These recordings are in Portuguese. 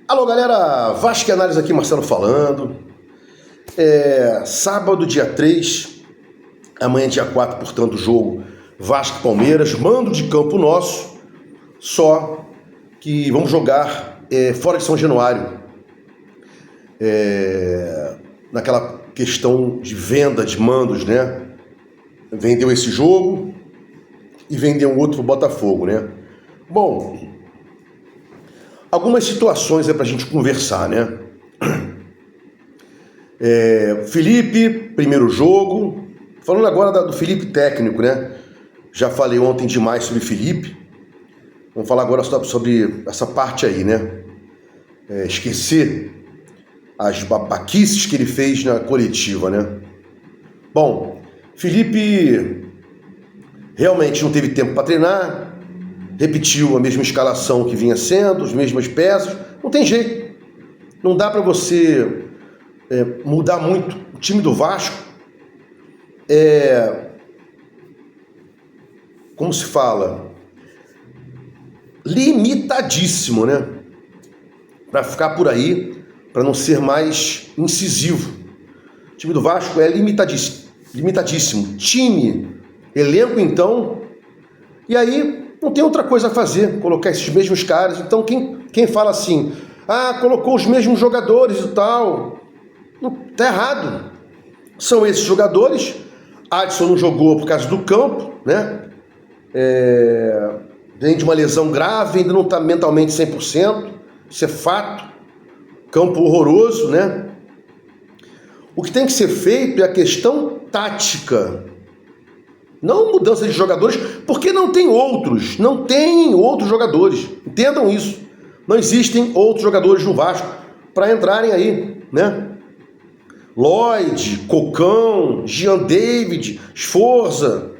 Alô galera, Vasco e Análise aqui, Marcelo falando. Sábado, dia 3, amanhã dia 4, portanto, jogo Vasco e Palmeiras, mando de campo nosso, só que vamos jogar fora de São Januário, naquela questão de venda de mandos, né? Vendeu esse jogo e vendeu um outro pro Botafogo, né? Bom, algumas situações para a gente conversar, né? Felipe, primeiro jogo. Falando agora do Felipe técnico, né? Já falei ontem demais sobre Felipe. Vamos falar agora sobre essa parte aí, né? Esquecer as babaquices que ele fez na coletiva, né? Bom, Felipe realmente não teve tempo para treinar. Repetiu a mesma escalação que vinha sendo, as mesmas peças. Não tem jeito. Não dá para você mudar muito. O time do Vasco como se fala, limitadíssimo, né? Para ficar por aí, para não ser mais incisivo. O time do Vasco é limitadíssimo. Time, elenco então, e aí não tem outra coisa a fazer, colocar esses mesmos caras. Então quem fala assim, colocou os mesmos jogadores e tal, tá errado. São esses jogadores. Adson não jogou por causa do campo, né? Vem de uma lesão grave, ainda não está mentalmente 100%, isso é fato. Campo horroroso, né? O que tem que ser feito é a questão tática, não mudança de jogadores, porque não tem outros jogadores, entendam isso. Não existem outros jogadores no Vasco para entrarem aí, né? Lloyd, Cocão, Jean David, Sforza.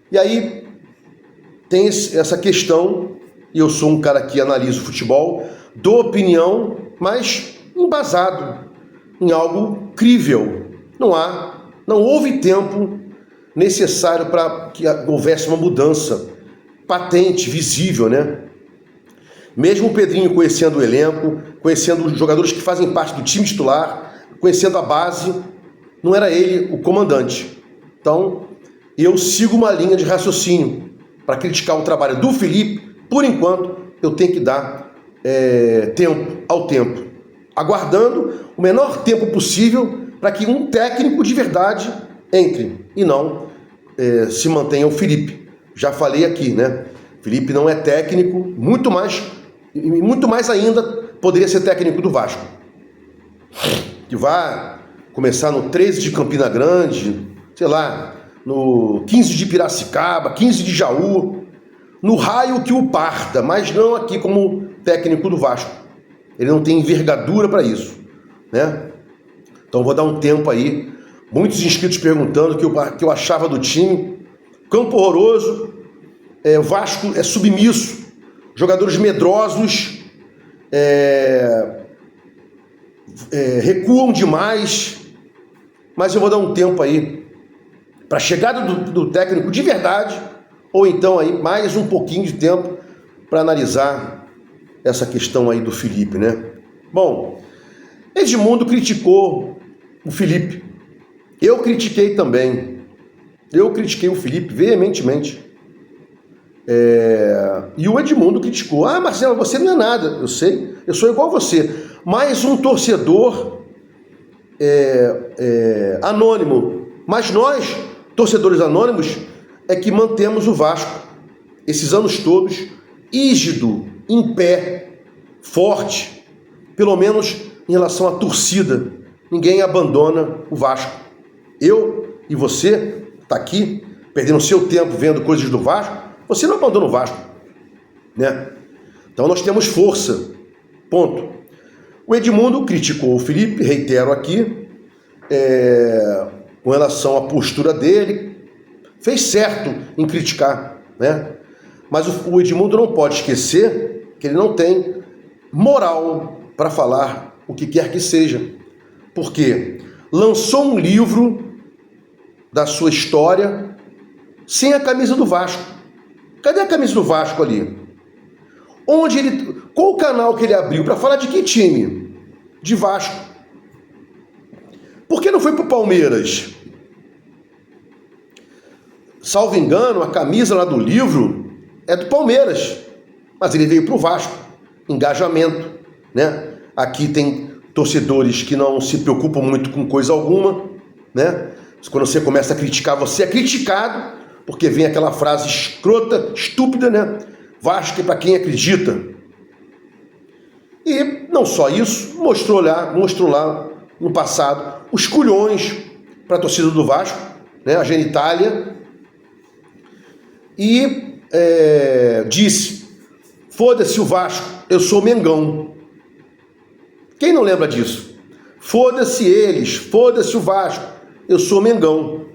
E aí tem essa questão, e eu sou um cara que analisa o futebol, dou opinião, mas embasado em algo crível. Não houve tempo necessário para que houvesse uma mudança patente, visível, né? Mesmo o Pedrinho conhecendo o elenco, conhecendo os jogadores que fazem parte do time titular, conhecendo a base, não era ele o comandante. Então, eu sigo uma linha de raciocínio para criticar o trabalho do Felipe. Por enquanto, eu tenho que dar tempo ao tempo, aguardando o menor tempo possível para que um técnico de verdade entre e não se mantenha o Felipe. Já falei aqui, né? Felipe não é técnico, muito mais ainda poderia ser técnico do Vasco, que vai começar no 13 de Campina Grande, sei lá, no 15 de Piracicaba, 15 de Jaú, no raio que o parta, mas não aqui como técnico do Vasco. Ele não tem envergadura para isso, né? Então vou dar um tempo aí. Muitos inscritos perguntando o que eu achava do time. Campo horroroso, o Vasco é submisso, jogadores medrosos, recuam demais, mas eu vou dar um tempo aí para a chegada do técnico de verdade, ou então aí mais um pouquinho de tempo para analisar essa questão aí do Felipe, né? Bom, Edmundo criticou o Felipe. Eu critiquei também. Eu critiquei o Felipe veementemente. E o Edmundo criticou. Marcelo, você não é nada. Eu sei, eu sou igual a você. Mais um torcedor anônimo. Mas nós, torcedores anônimos, é que mantemos o Vasco esses anos todos rígido, em pé, forte, pelo menos em relação à torcida. Ninguém abandona o Vasco. Eu e você está aqui perdendo seu tempo vendo coisas do Vasco. Você não abandona o Vasco, né? Então nós temos força, ponto. O Edmundo criticou o Felipe, reitero aqui, com relação à postura dele, fez certo em criticar, né? Mas o Edmundo não pode esquecer que ele não tem moral para falar o que quer que seja, porque lançou um livro da sua história sem a camisa do Vasco. Cadê a camisa do Vasco ali? Qual o canal que ele abriu? Para falar de que time? De Vasco. Por que não foi para o Palmeiras? Salvo engano, a camisa lá do livro é do Palmeiras, mas ele veio para o Vasco. Engajamento, né? Aqui tem torcedores que não se preocupam muito com coisa alguma, né? Quando você começa a criticar, você é criticado, porque vem aquela frase escrota, estúpida, né? Vasco é para quem acredita. E não só isso, mostrou lá no passado os culhões para a torcida do Vasco, né? A genitália, e disse: foda-se o Vasco, eu sou Mengão. Quem não lembra disso? Foda-se eles, foda-se o Vasco, eu sou Mengão.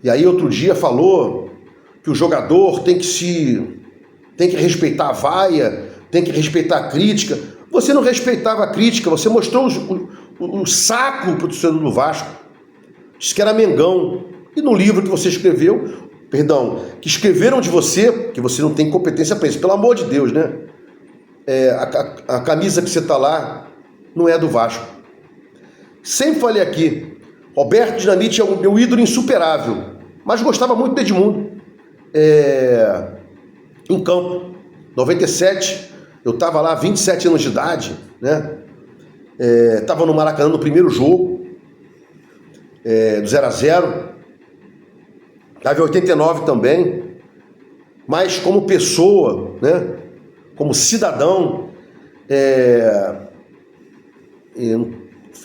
E aí outro dia falou que o jogador tem que respeitar a vaia, tem que respeitar a crítica. Você não respeitava a crítica, você mostrou o saco para o torcedor do Vasco. Disse que era Mengão. E no livro que você escreveu, que escreveram de você, que você não tem competência para isso, pelo amor de Deus, né? A camisa que você está lá não é do Vasco. Sempre falei aqui, Roberto Dinamite é o meu ídolo insuperável, mas gostava muito do Edmundo. Em campo, 97, eu estava lá, 27 anos de idade, né? Estava no Maracanã no primeiro jogo, do 0-0. Estava em 89 também, mas como pessoa, né? Como cidadão,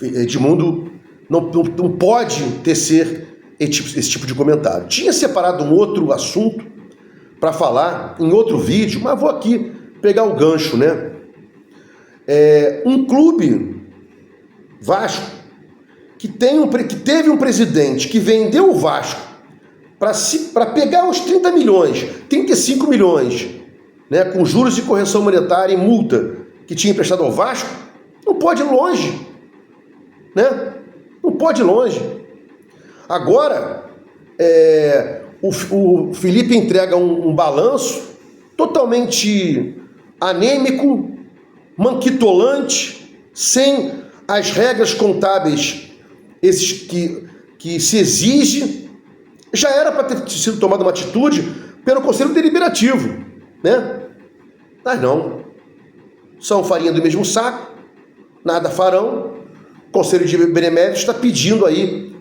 Edmundo não pode ser esse tipo de comentário. Tinha separado um outro assunto para falar em outro vídeo, mas vou aqui pegar o gancho, né? Um clube, Vasco, que teve um presidente que vendeu o Vasco para pegar os 30 milhões, 35 milhões, né, com juros de correção monetária e multa que tinha emprestado ao Vasco, não pode ir longe, né? Não pode ir longe. Agora, o Felipe entrega um balanço totalmente anêmico, manquitolante, sem as regras contábeis que se exige. Já era para ter sido tomada uma atitude pelo Conselho Deliberativo, né? Mas não. São farinha do mesmo saco, nada farão. O Conselho de Beneméritos está pedindo aí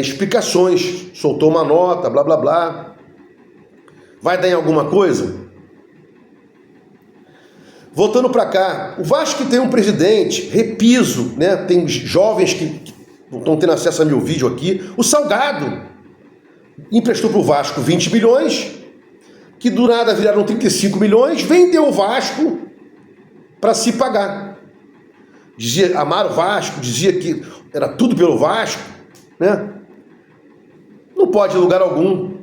explicações. Soltou uma nota, blá, blá, blá. Vai dar em alguma coisa? Voltando para cá, o Vasco tem um presidente, repiso, né? Tem jovens que estão tendo acesso a meu vídeo aqui. O Salgado emprestou para o Vasco 20 milhões, que do nada viraram 35 milhões, vendeu o Vasco para se pagar. Dizia amar o Vasco, dizia que era tudo pelo Vasco, né? Não pode em lugar algum.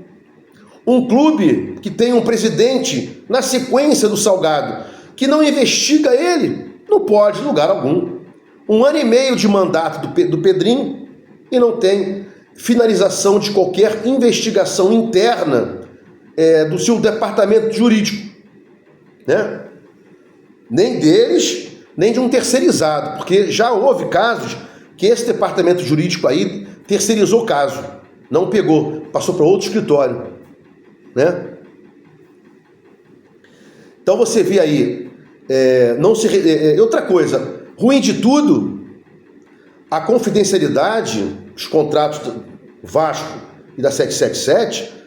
Um clube que tem um presidente na sequência do Salgado, que não investiga ele, não pode em lugar algum. 1 ano e meio de mandato do Pedrinho e não tem finalização de qualquer investigação interna do seu departamento jurídico, né? Nem deles, nem de um terceirizado, porque já houve casos que esse departamento jurídico aí terceirizou o caso, não pegou, passou para outro escritório, né? Então você vê aí, outra coisa, ruim de tudo, a confidencialidade dos contratos do Vasco e da 777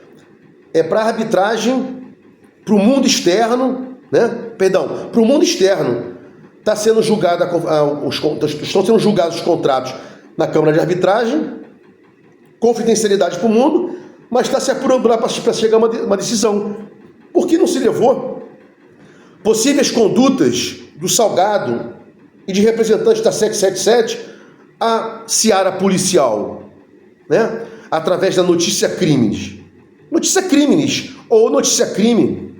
é para arbitragem, para o mundo externo, né? Perdão, para o mundo externo. Está sendo julgado, estão sendo julgados os contratos na Câmara de Arbitragem, confidencialidade para o mundo, mas está se apurando lá para chegar a uma decisão. Por que não se levou? Possíveis condutas do Salgado e de representantes da 777 à seara policial, né? Através da notícia crimes. Notícia crimes ou notícia crime.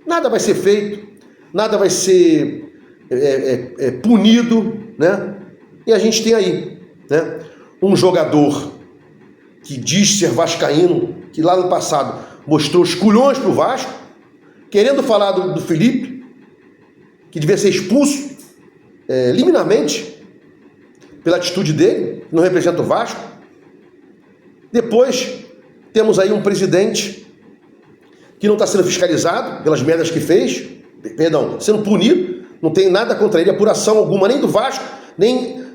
Nada vai ser feito, nada vai ser punido, né? E a gente tem aí, né, um jogador que diz ser vascaíno, que lá no passado mostrou os culhões para o Vasco, querendo falar do Felipe, que devia ser expulso liminarmente pela atitude dele, que não representa o Vasco. Depois temos aí um presidente que não está sendo fiscalizado pelas merdas que fez, sendo punido, não tem nada contra ele, apuração alguma, nem do Vasco, nem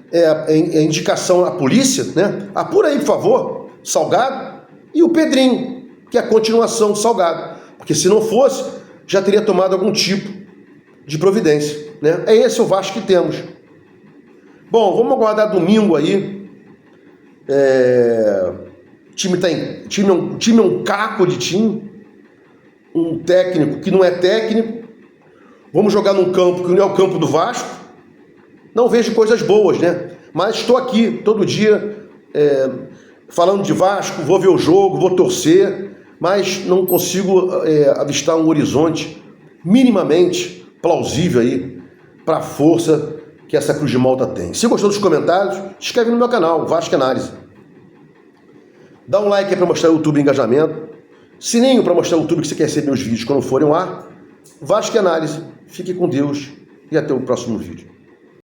indicação à polícia, né? Apura aí, por favor, Salgado, e o Pedrinho, que é a continuação do Salgado, porque se não fosse, já teria tomado algum tipo de providência, né? É esse o Vasco que temos. Bom, vamos aguardar domingo aí. O time é um caco de time, um técnico que não é técnico. Vamos jogar num campo que não é o campo do Vasco. Não vejo coisas boas, né? Mas estou aqui todo dia falando de Vasco, vou ver o jogo, vou torcer, mas não consigo avistar um horizonte minimamente plausível aí para a força que essa Cruz de Malta tem. Se gostou dos comentários, inscreve no meu canal, Vasco Análise. Dá um like aí para mostrar o YouTube engajamento. Sininho para mostrar o YouTube que você quer receber os vídeos quando forem ao ar. Vasco Análise. Fique com Deus e até o próximo vídeo.